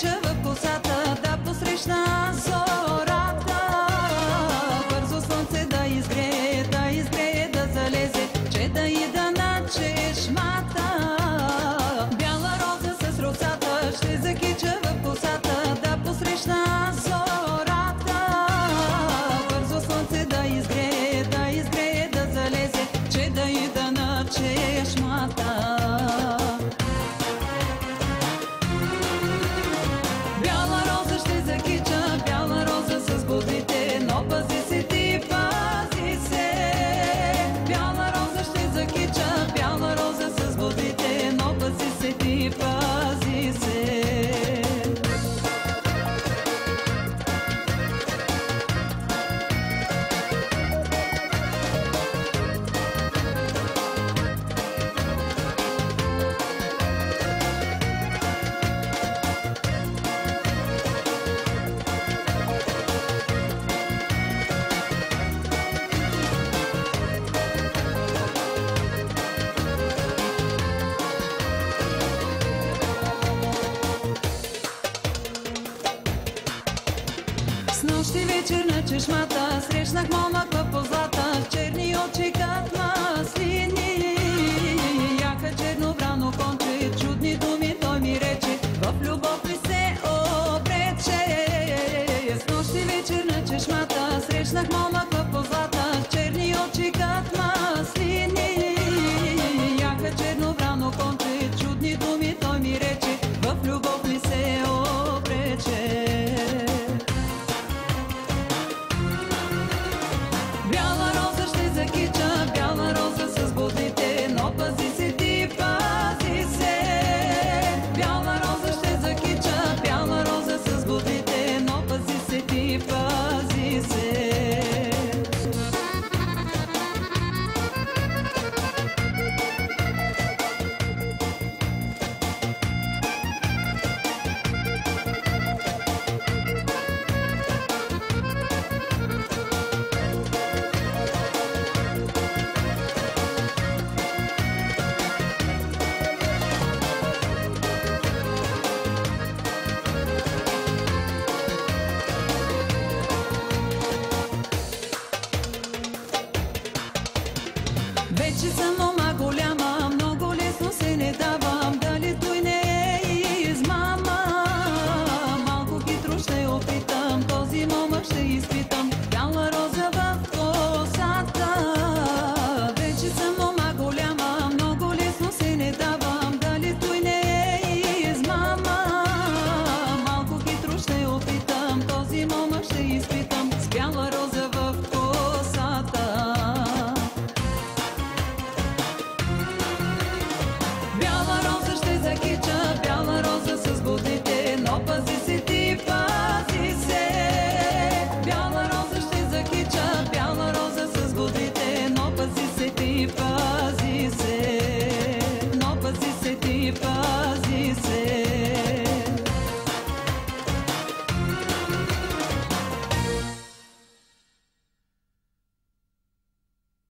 закича в косата, да посрещна зората. Бързо слънце да изгрее, да залезе, че да ида на чешмата. Бяла роза с росата ще закича в косата, да посрещна зората. Бързо слънце да изгрее, да залезе, че да ида на чешмата. Бяла роза ще закича, бяла роза с бодрите, но пази се ти, пази се. Бяла роза ще закича, бяла роза с бодрите, но пази се ти, пази се. Снощи вечер на чешмата срещнах момък в позлата, в черни очи кат маслини. Яка черно брано конче, чудни думи той ми рече, в любов ли се обрече. Снощи вечер на чешмата срещнах момък